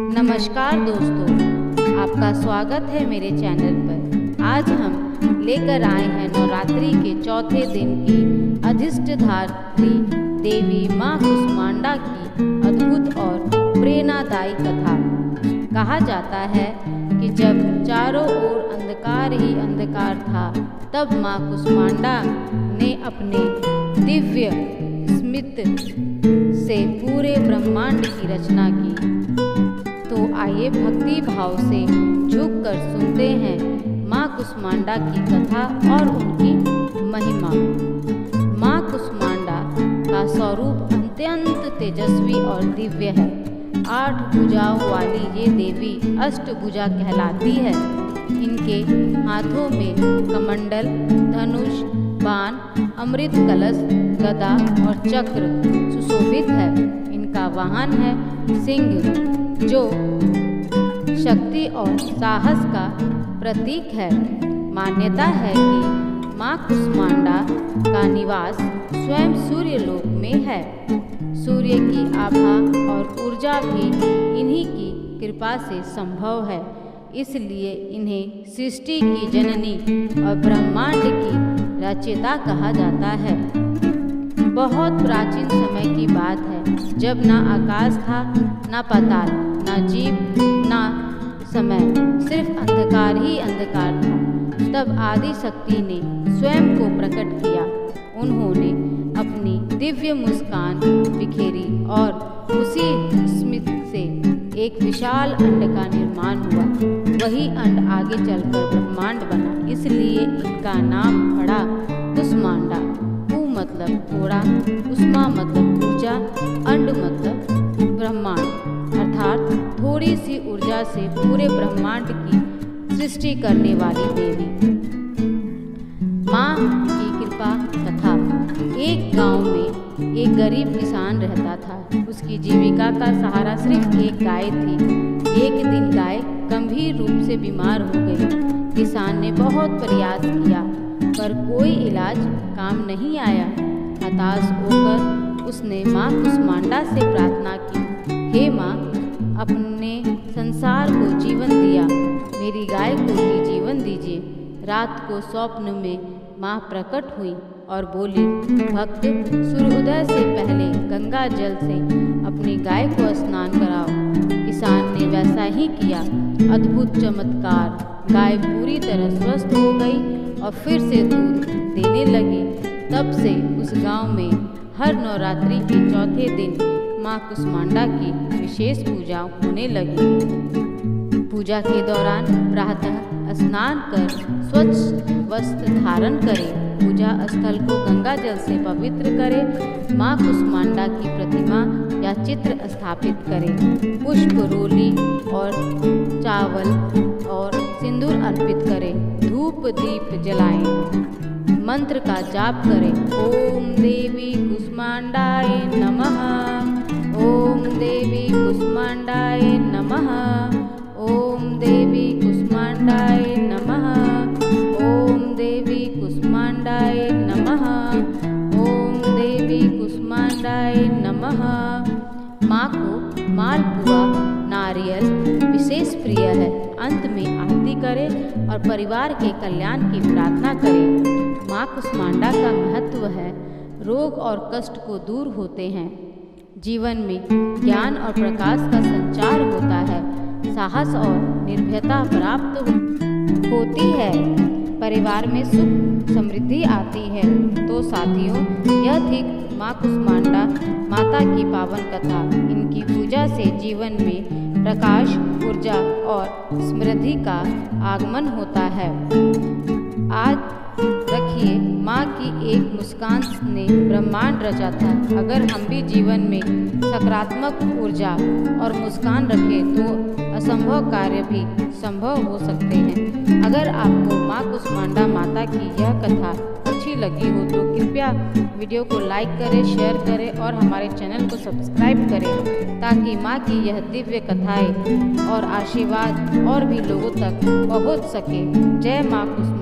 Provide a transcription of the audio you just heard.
नमस्कार दोस्तों, आपका स्वागत है मेरे चैनल पर। आज हम लेकर आए हैं नवरात्रि के चौथे दिन की अधिष्ठधात्री देवी माँ कुष्मांडा की अद्भुत और प्रेरणादायी कथा। कहा जाता है कि जब चारों ओर अंधकार ही अंधकार था, तब माँ कुष्मांडा ने अपने दिव्य स्मित से पूरे ब्रह्मांड की रचना की। तो आइए भक्ति भाव से झुककर सुनते हैं माँ कुष्मांडा की कथा और उनकी महिमा। माँ कुष्मांडा का स्वरूप अत्यंत तेजस्वी और दिव्य है। 8 भुजाओं वाली ये देवी अष्टभुजा कहलाती है। इनके हाथों में कमंडल, धनुष, बाण, अमृत कलश, गदा और चक्र सुशोभित है। इनका वाहन है सिंह, जो शक्ति और साहस का प्रतीक है। मान्यता है कि माँ कुष्मांडा का निवास स्वयं सूर्य लोक में है। सूर्य की आभा और ऊर्जा भी इन्हीं की कृपा से संभव है, इसलिए इन्हें सृष्टि की जननी और ब्रह्मांड की रचयिता कहा जाता है। बहुत प्राचीन समय की बात है, जब ना आकाश था, ना पाताल, ना जीव, ना समय, सिर्फ अंधकार ही अंधकार था। तब आदि शक्ति ने स्वयं को प्रकट किया। उन्होंने अपनी दिव्य मुस्कान बिखेरी और उसी स्मित से एक विशाल अंड का निर्माण हुआ। वही अंड आगे चलकर ब्रह्मांड बना, इसलिए इनका नाम पड़ा कुष्मांडा। कु मतलब थोड़ा, उष्मा मतलब ऊर्जा, अंड मतलब ब्रह्मांड, अर्थात थोड़ी सी ऊर्जा से पूरे ब्रह्मांड की सृष्टि करने वाली देवी। माँ की कृपा कथा। एक गांव में एक गरीब किसान रहता था। उसकी जीविका का सहारा सिर्फ एक गाय थी। एक दिन गाय गंभीर रूप से बीमार हो गई। किसान ने बहुत प्रयास किया, पर कोई इलाज काम नहीं आया। हताश होकर उसने माँ कुष्मांडा से प्रार्थना की, हे माँ, अपने संसार को जीवन दिया, मेरी गाय को भी जीवन दीजिए। रात को स्वप्न में माँ प्रकट हुई और बोली, भक्त, सूर्योदय से पहले गंगा जल से अपनी गाय को स्नान कराओ। किसान ने वैसा ही किया। अद्भुत चमत्कार, गाय पूरी तरह स्वस्थ हो गई और फिर से दूध देने लगी। तब से उस गांव में हर नवरात्रि के चौथे दिन माँ कुष्मांडा की विशेष पूजा होने लगी। पूजा के दौरान प्रातः स्नान कर स्वच्छ वस्त्र धारण करें। पूजा स्थल को गंगा जल से पवित्र करें। माँ कुष्मांडा की प्रतिमा या चित्र स्थापित करें। पुष्प, रोली और चावल और सिंदूर अर्पित करें। धूप दीप जलाएं। मंत्र का जाप करें। ओम देवी कुष्मांडाय नमः, ओम देवी कुष्मांडाय नमः, ओम देवी कुष्मांडाय नमः, ओम देवी कुष्मांडाय नमः, ओम देवी कुष्मांडाय नमः। माँ को मालपुआ, नारियल विशेष प्रिय है। अंत में आरती करें और परिवार के कल्याण की प्रार्थना करें। माँ कुष्मांडा का महत्व है, रोग और कष्ट को दूर होते हैं। जीवन में ज्ञान और प्रकाश का संचार होता है। साहस और निर्भयता प्राप्त होती है। परिवार में सुख समृद्धि आती है। तो साथियों, यह थी माँ कुष्मांडा माता की पावन कथा। इनकी पूजा से जीवन में प्रकाश, ऊर्जा और समृद्धि का आगमन होता है। आज रखिए, माँ की एक मुस्कान ने ब्रह्मांड रचा था। अगर हम भी जीवन में सकारात्मक ऊर्जा और मुस्कान रखें तो असंभव कार्य भी संभव हो सकते हैं। अगर आपको माँ कुष्मांडा माता की यह कथा अच्छी लगी हो तो कृपया वीडियो को लाइक करें, शेयर करें और हमारे चैनल को सब्सक्राइब करें, ताकि माँ की यह दिव्य कथाएं और आशीर्वाद और भी लोगों तक पहुँच सके। जय माँ कुष्मांडा।